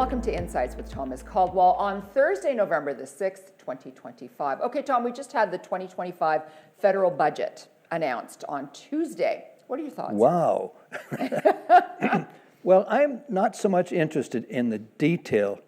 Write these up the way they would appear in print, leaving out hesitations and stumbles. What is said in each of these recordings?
welcome to Insights with Thomas Caldwell on Thursday, November the 6th, 2025. Okay, Tom, we just had the 2025 federal budget announced on Tuesday. What are your thoughts? Wow. Well, I'm not so much interested in the detail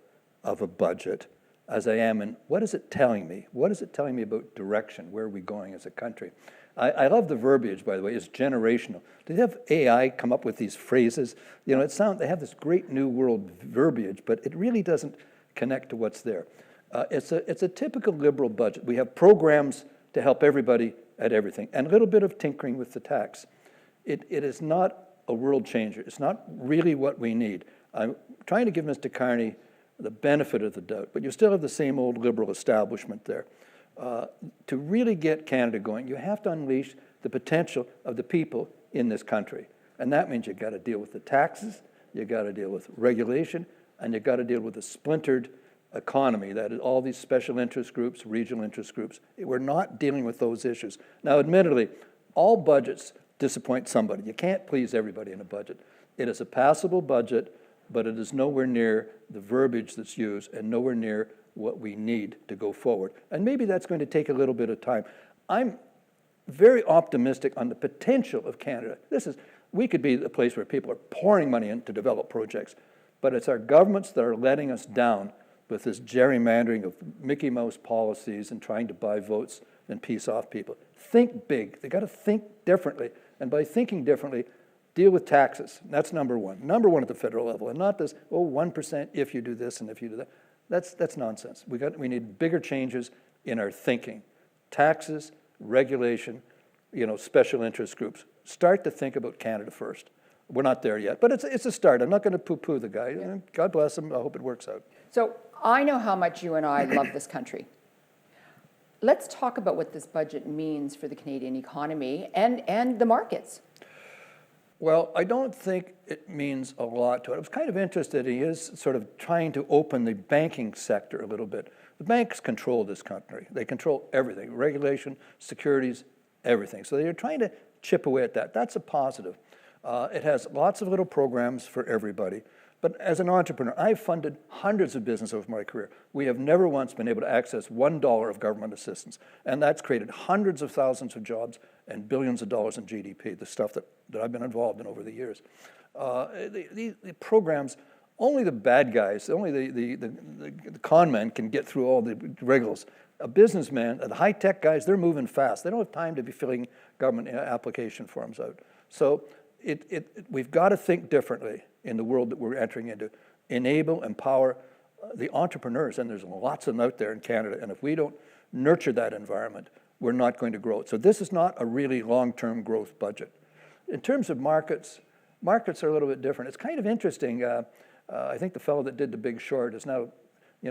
of a budget as I am in what is it telling me? What is it telling me about direction? Where are we going as a country? I love the verbiage, by the way. It's generational. Did they have AI come up with these phrases? You know, they have this great new world verbiage, but it really doesn't connect to what's there. It's a typical liberal budget. We have programs to help everybody at everything, and a little bit of tinkering with the tax. It is not a world changer. It's not really what we need. I'm trying to give Mr. Carney the benefit of the doubt, but you still have the same old liberal establishment there. To really get Canada going, you have to unleash the potential of the people in this country. And that means you've got to deal with the taxes, you've got to deal with regulation, and you've got to deal with a splintered economy, that is all these special interest groups, regional interest groups. We're not dealing with those issues. Now, admittedly, all budgets disappoint somebody. You can't please everybody in a budget. It is a passable budget, but it is nowhere near the verbiage that's used and nowhere near what we need to go forward. And maybe that's going to take a little bit of time. I'm very optimistic on the potential of Canada. We could be the place where people are pouring money in to develop projects, but it's our governments that are letting us down with this gerrymandering of Mickey Mouse policies and trying to buy votes and piece off people. Think big. They got to think differently. And by thinking differently, deal with taxes. That's number one. Number one at the federal level, and not this, 1% if you do this and if you do that. That's nonsense. We need bigger changes in our thinking. Taxes, regulation, special interest groups. Start to think about Canada first. We're not there yet, but it's a start. I'm not going to poo-poo the guy. Yeah. God bless him. I hope it works out. So I know how much you and I love this country. Let's talk about what this budget means for the Canadian economy and the markets. Well, I don't think it means a lot to it. I was kind of interested. He is sort of trying to open the banking sector a little bit. The banks control this country. They control everything, regulation, securities, everything. So they're trying to chip away at that. That's a positive. It has lots of little programs for everybody. But as an entrepreneur, I've funded hundreds of businesses over my career. We have never once been able to access $1 of government assistance. And that's created hundreds of thousands of jobs and billions of dollars in GDP, the stuff that I've been involved in over the years. The programs, only the bad guys, only the con men can get through all the wriggles. A businessman, the high-tech guys, they're moving fast. They don't have time to be filling government application forms out. So we've got to think differently in the world that we're entering into. Enable, empower the entrepreneurs, and there's lots of them out there in Canada, and if we don't nurture that environment, we're not going to grow it. So this is not a really long-term growth budget. In terms of markets are a little bit different. It's kind of interesting. I think the fellow that did The Big Short is now,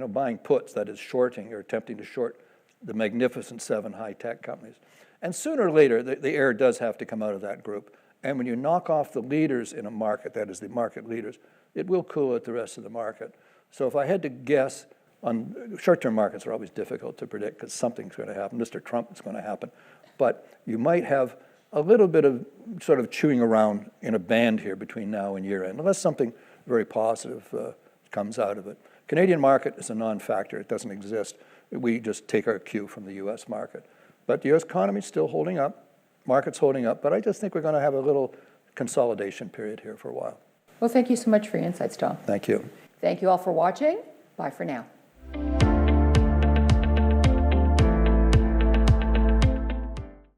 buying puts, that is shorting or attempting to short the magnificent 7 high-tech companies. And sooner or later, the air does have to come out of that group. And when you knock off the leaders in a market, that is the market leaders, it will cool out the rest of the market. So if I had to guess, on short-term markets are always difficult to predict because something's going to happen. Mr. Trump is going to happen. But you might have a little bit of sort of chewing around in a band here between now and year end, unless something very positive comes out of it. Canadian market is a non-factor. It doesn't exist. We just take our cue from the U.S. market. But the U.S. economy is still holding up. Market's holding up. But I just think we're going to have a little consolidation period here for a while. Well, thank you so much for your insights, Tom. Thank you. Thank you all for watching. Bye for now.